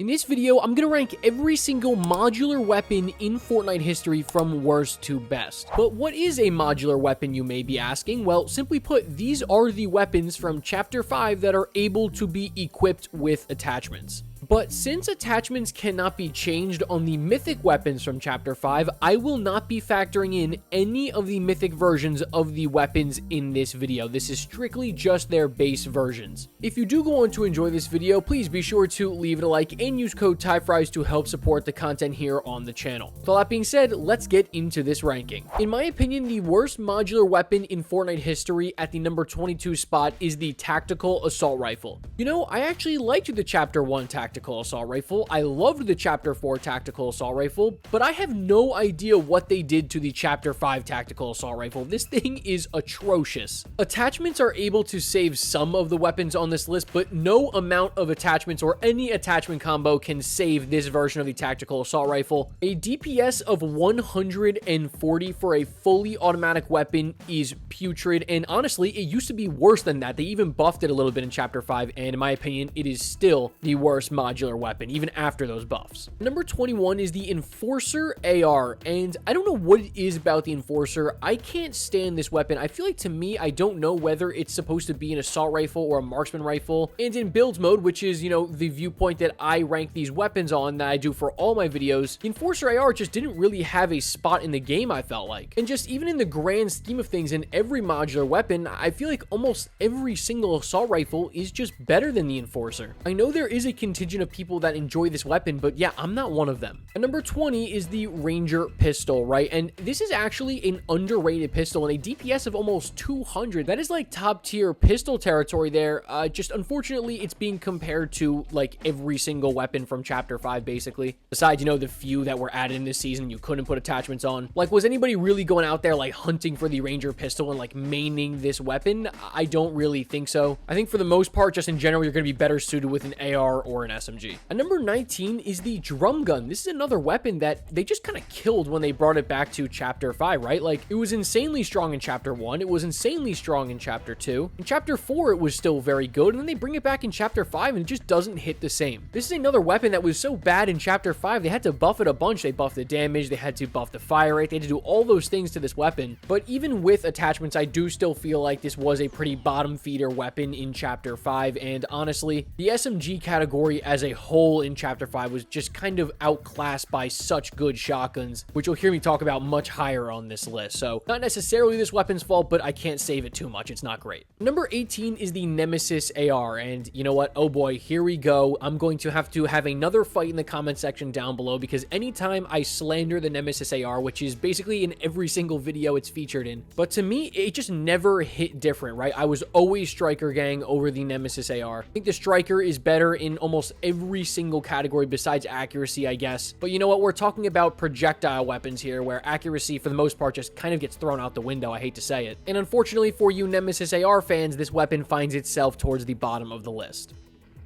In this video, I'm gonna rank every single modular weapon in Fortnite history from worst to best. But what is a modular weapon, you may be asking? Well, simply put, these are the weapons from Chapter 5 that are able to be equipped with attachments. But since attachments cannot be changed on the mythic weapons from Chapter 5, I will not be factoring in any of the mythic versions of the weapons in this video. This is strictly just their base versions. If you do go on to enjoy this video, please be sure to leave it a like and use code TYFRYZ to help support the content here on the channel. With all that being said, let's get into this ranking. In my opinion, the worst modular weapon in Fortnite history at the number 22 spot is the Tactical Assault Rifle. You know, I actually liked the Chapter 1 Tactical Assault Rifle. I loved the Chapter 4 Tactical Assault Rifle, but I have no idea what they did to the Chapter 5 Tactical Assault Rifle. This thing is atrocious. Attachments are able to save some of the weapons on this list, but no amount of attachments or any attachment combo can save this version of the Tactical Assault Rifle. A DPS of 140 for a fully automatic weapon is putrid, and honestly, it used to be worse than that. They even buffed it a little bit in Chapter 5, and in my opinion, it is still the worst modular weapon, even after those buffs. Number 21 is the Enforcer AR, and I don't know what it is about the Enforcer. I can't stand this weapon. I feel like, to me, I don't know whether it's supposed to be an assault rifle or a marksman rifle, and in build mode, which is, you know, the viewpoint that I rank these weapons on that I do for all my videos, the Enforcer AR just didn't really have a spot in the game, I felt like. And just even in the grand scheme of things, in every modular weapon, I feel like almost every single assault rifle is just better than the Enforcer. I know there is a contingent of people that enjoy this weapon, but yeah, I'm not one of them. And number 20 is the Ranger Pistol, right? And this is actually an underrated pistol and a DPS of almost 200. That is like top tier pistol territory there. Just unfortunately, it's being compared to like every single weapon from Chapter 5, basically. Besides, you know, the few that were added in this season you couldn't put attachments on. Like, was anybody really going out there like hunting for the Ranger Pistol and like maining this weapon? I don't really think so. I think for the most part, just in general, you're going to be better suited with an AR or an SMG. And number 19 is the Drum Gun. This is another weapon that they just kind of killed when they brought it back to Chapter 5, right? Like, it was insanely strong in Chapter 1. It was insanely strong in Chapter 2. In Chapter 4, it was still very good. And then they bring it back in Chapter 5 and it just doesn't hit the same. This is another weapon that was so bad in Chapter 5, they had to buff it a bunch. They buffed the damage. They had to buff the fire rate. They had to do all those things to this weapon. But even with attachments, I do still feel like this was a pretty bottom feeder weapon in Chapter 5. And honestly, the SMG category as a whole in Chapter 5 was just kind of outclassed by such good shotguns, which you'll hear me talk about much higher on this list. So not necessarily this weapon's fault, but I can't save it too much. It's not great. Number 18 is the Nemesis AR. And you know what? Oh boy, here we go. I'm going to have another fight in the comment section down below, because anytime I slander the Nemesis AR, which is basically in every single video it's featured in, but to me, it just never hit different, right? I was always Striker gang over the Nemesis AR. I think the Striker is better in almost every single category besides accuracy, I guess. But you know what? We're talking about projectile weapons here, where accuracy for the most part just kind of gets thrown out the window. I hate to say it. And unfortunately for you Nemesis AR fans, this weapon finds itself towards the bottom of the list.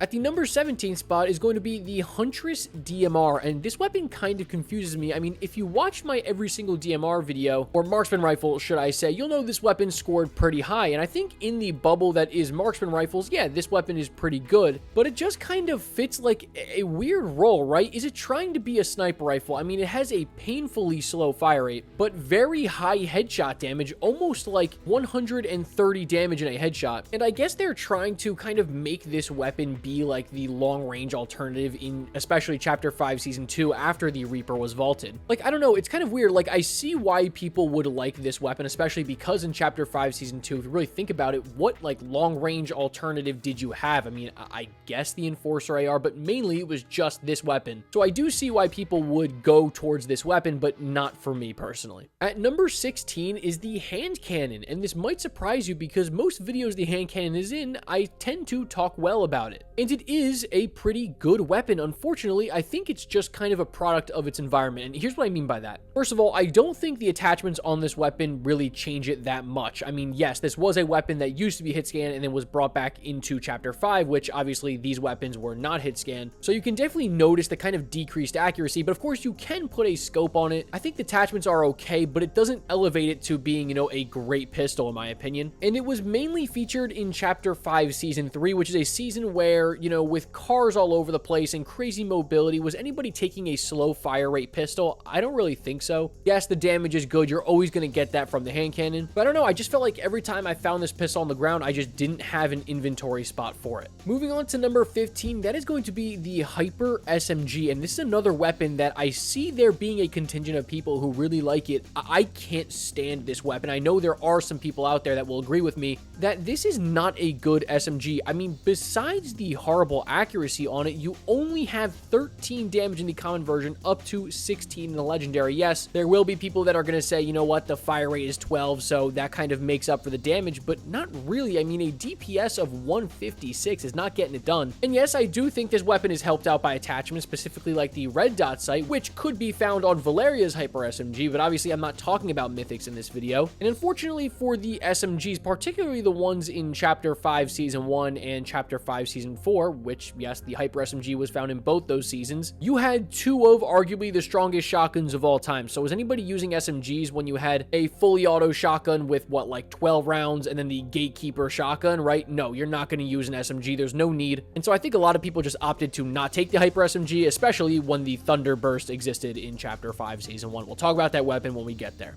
At the number 17 spot is going to be the Huntress DMR, and this weapon kind of confuses me. I mean, if you watch my every single DMR video, or marksman rifle, should I say, you'll know this weapon scored pretty high, and I think in the bubble that is marksman rifles, yeah, this weapon is pretty good, but it just kind of fits like a weird role, right? Is it trying to be a sniper rifle? I mean, it has a painfully slow fire rate, but very high headshot damage, almost like 130 damage in a headshot, and I guess they're trying to kind of make this weapon be like the long-range alternative in especially Chapter 5 Season 2 after the Reaper was vaulted. Like, I don't know, it's kind of weird. Like, I see why people would like this weapon, especially because in Chapter 5 Season 2, if you really think about it, what like long-range alternative did you have? I mean, I guess the Enforcer AR, but mainly it was just this weapon. So I do see why people would go towards this weapon, but not for me personally. At number 16 is the hand cannon, and this might surprise you because most videos the hand cannon is in, I tend to talk well about it. And it is a pretty good weapon. Unfortunately, I think it's just kind of a product of its environment. And here's what I mean by that. First of all, I don't think the attachments on this weapon really change it that much. I mean, yes, this was a weapon that used to be hit scan and then was brought back into Chapter 5, which obviously these weapons were not hit scan. So you can definitely notice the kind of decreased accuracy, but of course you can put a scope on it. I think the attachments are okay, but it doesn't elevate it to being, you know, a great pistol in my opinion. And it was mainly featured in Chapter 5 Season 3, which is a season where where, you know, with cars all over the place and crazy mobility, was anybody taking a slow fire rate pistol? I don't really think so. Yes, the damage is good. You're always going to get that from the hand cannon. But I don't know. I just felt like every time I found this pistol on the ground, I just didn't have an inventory spot for it. Moving on to number 15, that is going to be the Hyper SMG. And this is another weapon that I see there being a contingent of people who really like it. I can't stand this weapon. I know there are some people out there that will agree with me that this is not a good SMG. I mean, besides the horrible accuracy on it, you only have 13 damage in the common version, up to 16 in the legendary. Yes, there will be people that are going to say, you know what, the fire rate is 12, so that kind of makes up for the damage, but not really. I mean, a DPS of 156 is not getting it done. And yes, I do think this weapon is helped out by attachments, specifically like the red dot sight, which could be found on Valeria's Hyper SMG, but obviously I'm not talking about mythics in this video. And unfortunately for the SMGs, particularly the ones in Chapter 5 Season 1 and Chapter 5 Season 4, which, yes, the Hyper SMG was found in both those seasons, you had two of arguably the strongest shotguns of all time. So was anybody using SMGs when you had a fully auto shotgun with, what, like 12 rounds and then the Gatekeeper shotgun, right? No, you're not going to use an SMG. There's no need. And so I think a lot of people just opted to not take the Hyper SMG, especially when the Thunder Burst existed in Chapter 5 Season 1. We'll talk about that weapon when we get there.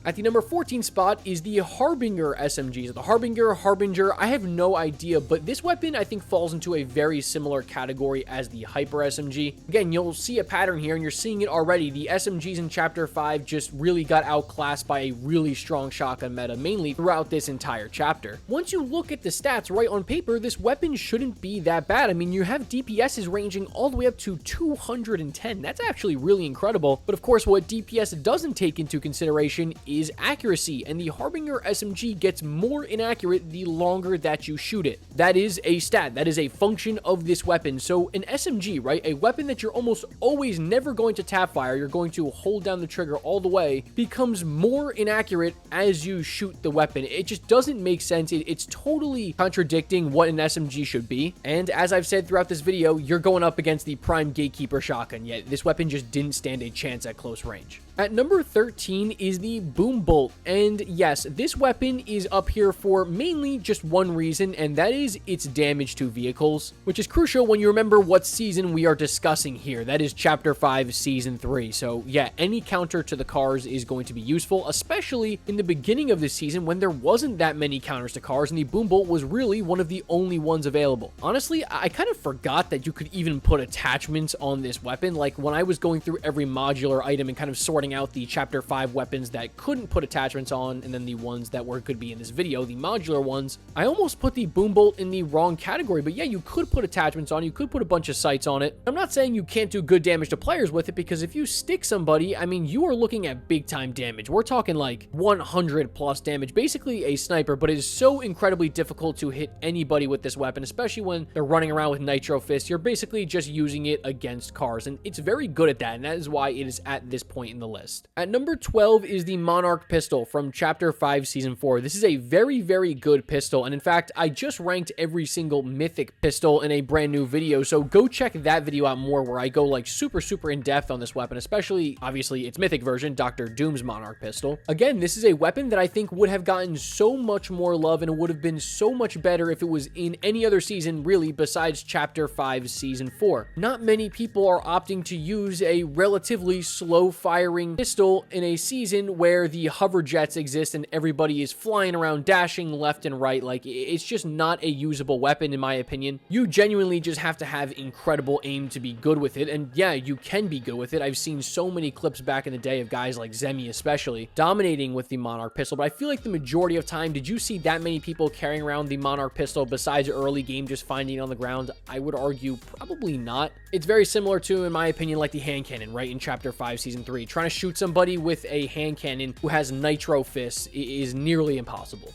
At the number 14 spot is the Harbinger SMG. The Harbinger, I have no idea, but this weapon I think falls into a very similar category as the Hyper SMG. Again, you'll see a pattern here, and you're seeing it already. The SMGs in Chapter 5 just really got outclassed by a really strong shotgun meta, mainly throughout this entire chapter. Once you look at the stats right on paper, this weapon shouldn't be that bad. I mean, you have DPSs ranging all the way up to 210. That's actually really incredible. But of course, what DPS doesn't take into consideration is accuracy, and the Harbinger SMG gets more inaccurate the longer that you shoot it. That is a stat. That is a function of this weapon. So an SMG, right, a weapon that you're almost always never going to tap fire, you're going to hold down the trigger all the way, becomes more inaccurate as you shoot the weapon. It just doesn't make sense. It's totally contradicting what an SMG should be. And as I've said throughout this video, you're going up against the prime Gatekeeper shotgun, yet this weapon just didn't stand a chance at close range. At number 13 is the Boombolt, and yes, this weapon is up here for mainly just one reason, and that is its damage to vehicles, which is crucial when you remember what season we are discussing here. That is Chapter 5, Season 3. So yeah, any counter to the cars is going to be useful, especially in the beginning of this season when there wasn't that many counters to cars, and the Boombolt was really one of the only ones available. Honestly, I kind of forgot that you could even put attachments on this weapon. Like when I was going through every modular item and kind of sorting out the Chapter 5 weapons that couldn't put attachments on, and then the ones that could be in this video, the modular ones, I almost put the Boombolt in the wrong category. But yeah, you could put attachments on, you could put a bunch of sights on it. I'm not saying you can't do good damage to players with it, because if you stick somebody, I mean, you are looking at big time damage. We're talking like 100 plus damage, basically a sniper, but it is so incredibly difficult to hit anybody with this weapon, especially when they're running around with nitro fists. You're basically just using it against cars, and it's very good at that, and that is why it is at this point in the list. At number 12 is the Monarch Pistol from Chapter 5 Season 4. This is a very, very good pistol, and in fact, I just ranked every single mythic pistol in a brand new video, so go check that video out more, where I go like super in depth on this weapon, especially, obviously, its mythic version, Dr. Doom's Monarch Pistol. Again, this is a weapon that I think would have gotten so much more love, and it would have been so much better if it was in any other season, really, besides Chapter 5 Season 4. Not many people are opting to use a relatively slow-firing pistol in a season where the hover jets exist and everybody is flying around, dashing left and right. Like, it's just not a usable weapon, in my opinion. You genuinely just have to have incredible aim to be good with it, and yeah, you can be good with it. I've seen so many clips back in the day of guys like Zemi especially dominating with the Monarch Pistol, but I feel like the majority of time, did you see that many people carrying around the Monarch Pistol besides early game just finding it on the ground? I would argue probably not. It's very similar to, in my opinion, like the hand cannon, right, in Chapter 5 Season 3. Trying to shoot somebody with a hand cannon who has nitro fists is nearly impossible.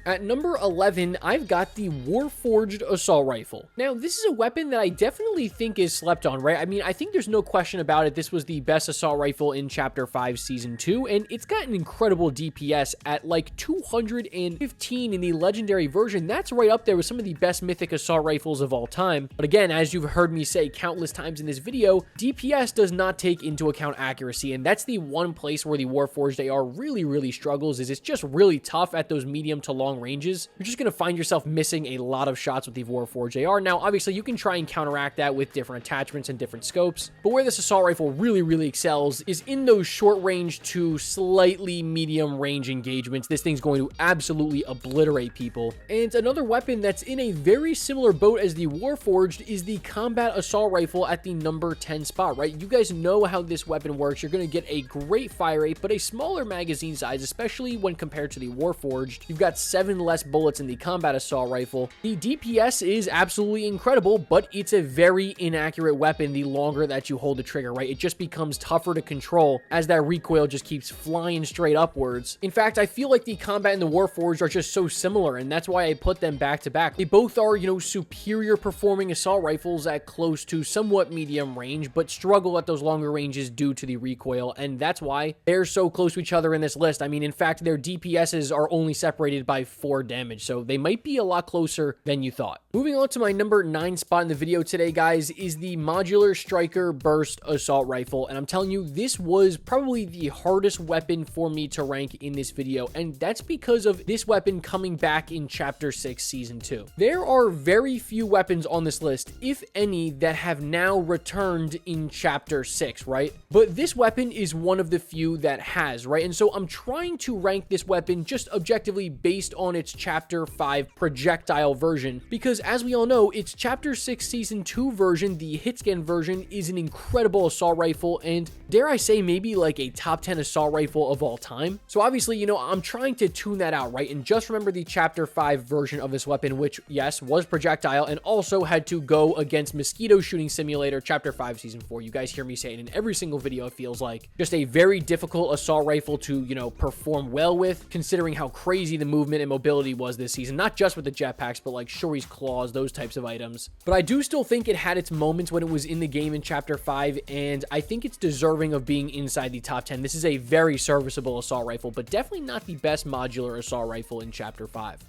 At number 11, I've got the Warforged Assault Rifle. Now, this is a weapon that I definitely think is slept on, right? I mean, I think there's no question about it. This was the best assault rifle in Chapter 5 Season 2, and it's got an incredible DPS at like 215 in the legendary version. That's right up there with some of the best mythic assault rifles of all time. But again, as you've heard me say countless times in this video, DPS does not take into account accuracy, and that's the one place where the Warforged AR really struggles, is it's just really tough at those medium to long long ranges, you're just going to find yourself missing a lot of shots with the Warforged AR. Now, obviously, you can try and counteract that with different attachments and different scopes, but where this assault rifle really excels is in those short range to slightly medium range engagements. This thing's going to absolutely obliterate people. And another weapon that's in a very similar boat as the Warforged is the combat assault rifle at the number 10 spot, right? You guys know how this weapon works. You're going to get a great fire rate, but a smaller magazine size, especially when compared to the Warforged. You've got 7 less bullets in the combat assault rifle. The DPS is absolutely incredible, but it's a very inaccurate weapon the longer that you hold the trigger, right? It just becomes tougher to control as that recoil just keeps flying straight upwards. In fact, I feel like the combat and the Warforged are just so similar, and that's why I put them back to back. They both are, you know, superior performing assault rifles at close to somewhat medium range, but struggle at those longer ranges due to the recoil, and that's why they're so close to each other in this list. I mean, in fact, their DPSs are only separated by 4 damage, so they might be a lot closer than you thought. Moving on to my number 9 spot in the video today, guys, is the Modular Striker Burst Assault Rifle, and I'm telling you, this was probably the hardest weapon for me to rank in this video, and that's because of this weapon coming back in Chapter 6, Season 2. There are very few weapons on this list, if any, that have now returned in Chapter 6, right? But this weapon is one of the few that has, right? And so I'm trying to rank this weapon just objectively based on its Chapter 5 projectile version, because as we all know, its Chapter 6 Season 2 version, the hitscan version, is an incredible assault rifle, and dare I say, maybe like a top 10 assault rifle of all time. So obviously, you know, I'm trying to tune that out, right? And just remember the Chapter 5 version of this weapon, which, yes, was projectile and also had to go against Mosquito Shooting Simulator Chapter 5 Season 4. You guys hear me say it in every single video, it feels like. Just a very difficult assault rifle to, you know, perform well with, considering how crazy the movement and mobility was this season. Not just with the jetpacks, but like Shuri's Claws, those types of items. But I do still think it had its moments when it was in the game in Chapter 5, and I think it's deserving of being inside the top 10. This is a very serviceable assault rifle, but definitely not the best modular assault rifle in Chapter 5.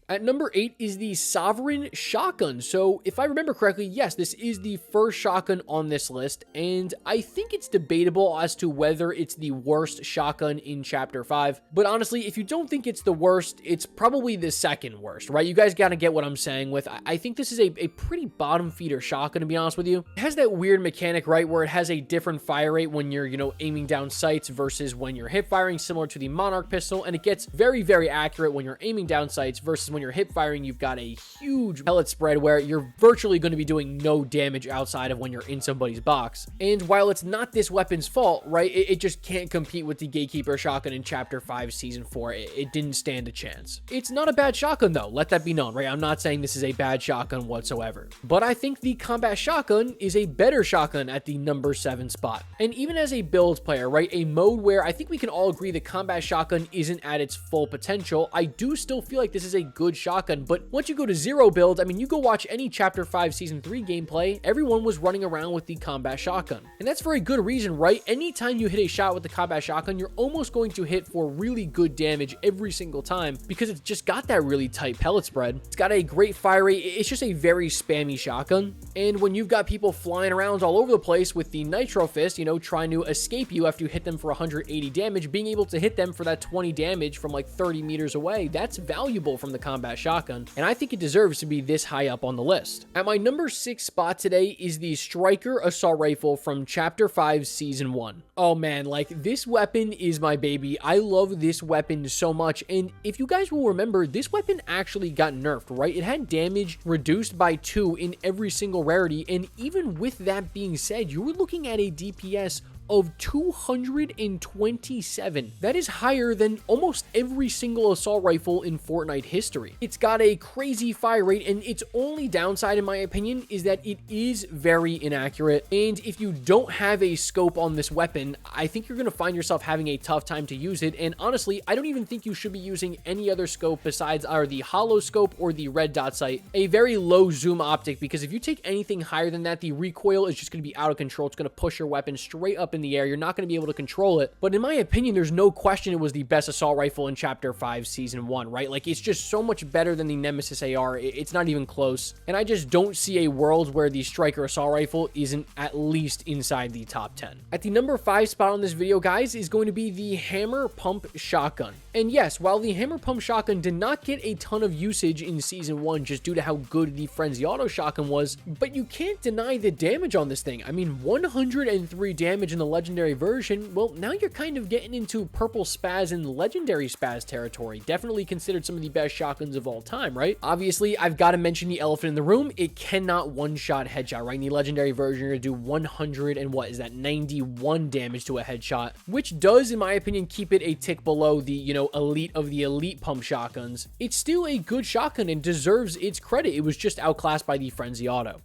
At number 8 is the Sovereign Shotgun. So if I remember correctly, yes, this is the first shotgun on this list, and I think it's debatable as to whether it's the worst shotgun in Chapter 5. But honestly, if you don't think it's the worst, it's probably the second worst, right? You guys gotta get what I'm saying with, I think this is a pretty bottom feeder shotgun, to be honest with you. It has that weird mechanic, right, where it has a different fire rate when you're, you know, aiming down sights versus when you're hip firing, similar to the Monarch Pistol, and it gets very accurate when you're aiming down sights versus when you're hip firing. You've got a huge pellet spread where you're virtually going to be doing no damage outside of when you're in somebody's box. And while it's not this weapon's fault, right, it just can't compete with the Gatekeeper shotgun in Chapter 5 Season 4. It didn't stand a chance. It's not a bad shotgun though, let that be known, right? I'm not saying this is a bad shotgun whatsoever, but I think the Combat Shotgun is a better shotgun at the number 7 spot. And even as a build player, right, a mode where I think we can all agree the Combat Shotgun isn't at its full potential, I do still feel like this is a good shotgun. But once you go to zero build, I mean, you go watch any Chapter 5 Season 3 gameplay, everyone was running around with the Combat Shotgun. And that's for a good reason, right? Anytime you hit a shot with the Combat Shotgun, you're almost going to hit for really good damage every single time because it's just got that really tight pellet spread. It's got a great fire rate. It's just a very spammy shotgun. And when you've got people flying around all over the place with the Nitro Fist, you know, trying to escape you after you hit them for 180 damage, being able to hit them for that 20 damage from like 30 meters away, that's valuable from the Combat Shotgun. And I think it deserves to be this high up on the list. At my number 6 spot today is the Striker Assault Rifle from Chapter 5 Season 1. Oh man, like this weapon is my baby. I love this weapon so much, and if you guys will remember, this weapon actually got nerfed, right? It had damage reduced by 2 in every single rarity, and even with that being said, you were looking at a DPS of 227. That is higher than almost every single assault rifle in Fortnite history. It's got a crazy fire rate, and its only downside, in my opinion, is that it is very inaccurate. And if you don't have a scope on this weapon, I think you're going to find yourself having a tough time to use it. And honestly, I don't even think you should be using any other scope besides either the hollow scope or the red dot sight, a very low zoom optic, because if you take anything higher than that, the recoil is just going to be out of control. It's going to push your weapon straight up in in the air. You're not going to be able to control it. But in my opinion, there's no question it was the best assault rifle in Chapter 5, Season 1, right? Like, it's just so much better than the Nemesis AR. It's not even close. And I just don't see a world where the Striker assault rifle isn't at least inside the top 10. At the number 5 spot on this video, guys, is going to be the Hammer Pump Shotgun. And yes, while the Hammer Pump Shotgun did not get a ton of usage in Season 1 just due to how good the Frenzy Auto Shotgun was, but you can't deny the damage on this thing. I mean, 103 damage in the Legendary version. Well, now you're kind of getting into Purple Spaz and Legendary Spaz territory. Definitely considered some of the best shotguns of all time, right? Obviously, I've got to mention the elephant in the room. It cannot one-shot headshot, right? In the Legendary version, you're going to do 100 and what is that, 91 damage to a headshot, which does, in my opinion, keep it a tick below the, you know, elite of the elite pump shotguns. It's still a good shotgun and deserves its credit. It was just outclassed by the Frenzy Auto.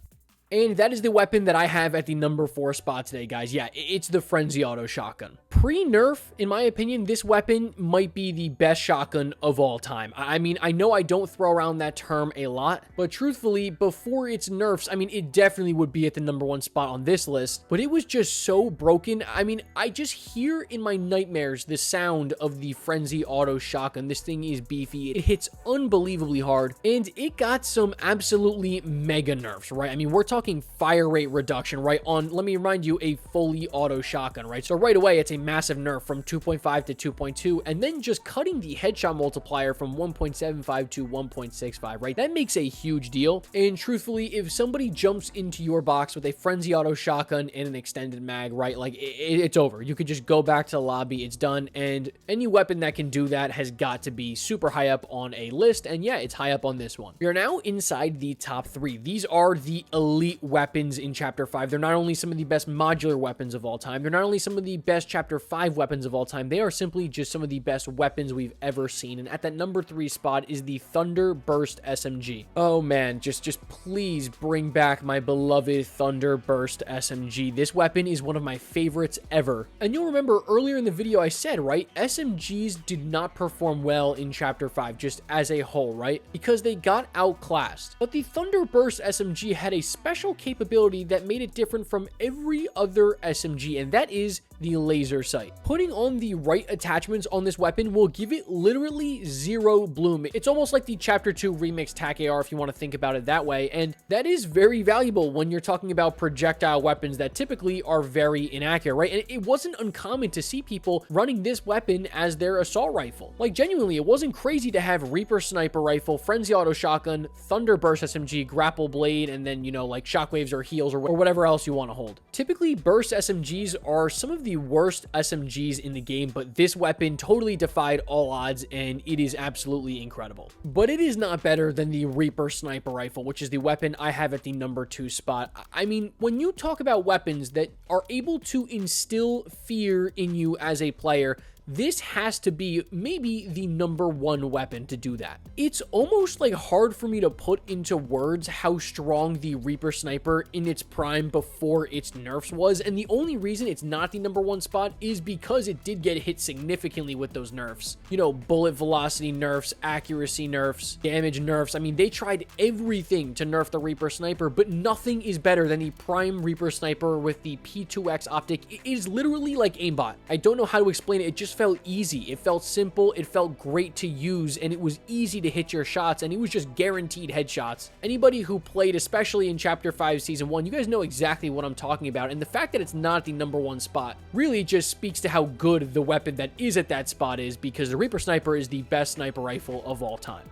And that is the weapon that I have at the number 4 spot today, guys. Yeah, it's the Frenzy Auto Shotgun. Pre-nerf, in my opinion, this weapon might be the best shotgun of all time. I mean, I know I don't throw around that term a lot, but truthfully, before its nerfs, I mean, it definitely would be at the number 1 spot on this list, but it was just so broken. I mean, I just hear in my nightmares the sound of the Frenzy Auto Shotgun. This thing is beefy. It hits unbelievably hard, and it got some absolutely mega nerfs, right? I mean, we're talking fire rate reduction, right? On, let me remind you, a fully auto shotgun, right? So right away, it's a massive nerf from 2.5 to 2.2, and then just cutting the headshot multiplier from 1.75 to 1.65, right? That makes a huge deal. And truthfully, if somebody jumps into your box with a Frenzy Auto Shotgun and an extended mag, right? Like, it's over. You could just go back to the lobby. It's done. And any weapon that can do that has got to be super high up on a list. And yeah, it's high up on this one. We are now inside the top 3. These are the elite weapons in Chapter 5. They're not only some of the best modular weapons of all time, they're not only some of the best Chapter 5 weapons of all time, they are simply just some of the best weapons we've ever seen. And at that number 3 spot is the Thunder Burst SMG. Oh man, just please bring back my beloved Thunder Burst SMG. This weapon is one of my favorites ever. And you'll remember earlier in the video I said, right, SMGs did not perform well in Chapter 5 just as a whole, right? Because they got outclassed. But the Thunder Burst SMG had a special capability that made it different from every other SMG, and that is the laser sight. Putting on the right attachments on this weapon will give it literally zero bloom. It's almost like the Chapter 2 remix TAC AR if you want to think about it that way, and that is very valuable when you're talking about projectile weapons that typically are very inaccurate, right? And it wasn't uncommon to see people running this weapon as their assault rifle. Like, genuinely, it wasn't crazy to have Reaper Sniper Rifle, Frenzy Auto Shotgun, Thunder Burst SMG, Grapple Blade, and then, you know, like shockwaves or heals or whatever else you want to hold. Typically, Burst SMGs are some of the worst SMGs in the game, but this weapon totally defied all odds, and it is absolutely incredible. But it is not better than the Reaper Sniper Rifle, which is the weapon I have at the number 2 spot. I mean, when you talk about weapons that are able to instill fear in you as a player, this has to be maybe the number 1 weapon to do that. It's almost like hard for me to put into words how strong the Reaper Sniper in its prime before its nerfs was, and the only reason it's not the number 1 spot is because it did get hit significantly with those nerfs. You know, bullet velocity nerfs, accuracy nerfs, damage nerfs. I mean, they tried everything to nerf the Reaper Sniper, but nothing is better than the prime Reaper Sniper with the P2X optic. It is literally like aimbot. I don't know how to explain it. It just felt easy. It felt simple. It felt great to use, and it was easy to hit your shots, and it was just guaranteed headshots. Anybody who played, especially in Chapter 5 Season 1, you guys know exactly what I'm talking about, and the fact that it's not the number 1 spot really just speaks to how good the weapon that is at that spot is, because the Reaper Sniper is the best sniper rifle of all time.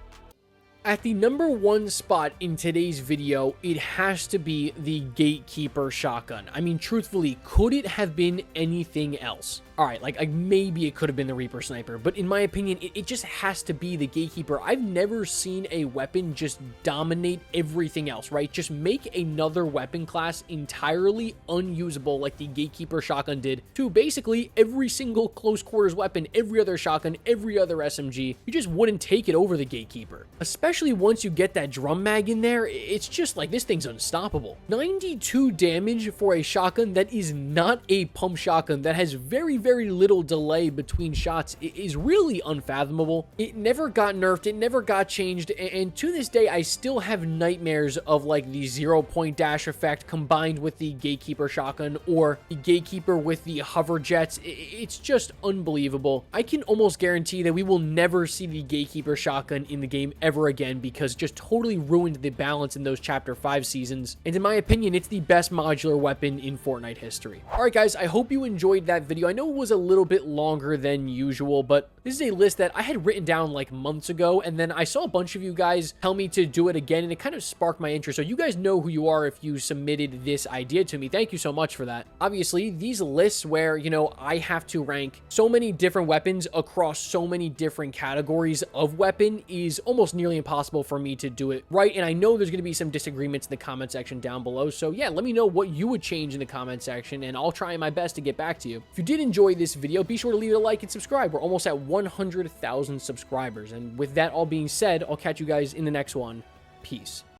At the number 1 spot in today's video, it has to be the Gatekeeper shotgun. I mean, truthfully, could it have been anything else? All right, like maybe it could have been the Reaper Sniper, but in my opinion, it just has to be the Gatekeeper. I've never seen a weapon just dominate everything else, right? Just make another weapon class entirely unusable like the Gatekeeper shotgun did to basically every single close quarters weapon, every other shotgun, every other SMG. You just wouldn't take it over the Gatekeeper, especially especially once you get that drum mag in there, it's just like, this thing's unstoppable. 92 damage for a shotgun that is not a pump shotgun, that has very, very little delay between shots, is really unfathomable. It never got nerfed, it never got changed, and to this day, I still have nightmares of like the 0-point dash effect combined with the Gatekeeper shotgun, or the Gatekeeper with the hover jets. It's just unbelievable. I can almost guarantee that we will never see the Gatekeeper shotgun in the game ever again, because it just totally ruined the balance in those Chapter 5 seasons, and in my opinion, it's the best modular weapon in Fortnite history. Alright guys, I hope you enjoyed that video. I know it was a little bit longer than usual, but this is a list that I had written down like months ago, and then I saw a bunch of you guys tell me to do it again, and it kind of sparked my interest. So you guys know who you are if you submitted this idea to me. Thank you so much for that. Obviously, these lists where, you know, I have to rank so many different weapons across so many different categories of weapon is almost nearly impossible for me to do it right, and I know there's going to be some disagreements in the comment section down below, so yeah, let me know what you would change in the comment section, and I'll try my best to get back to you. If you did enjoy this video, be sure to leave it a like and subscribe. We're almost at 100,000 subscribers, and with that all being said, I'll catch you guys in the next one. Peace.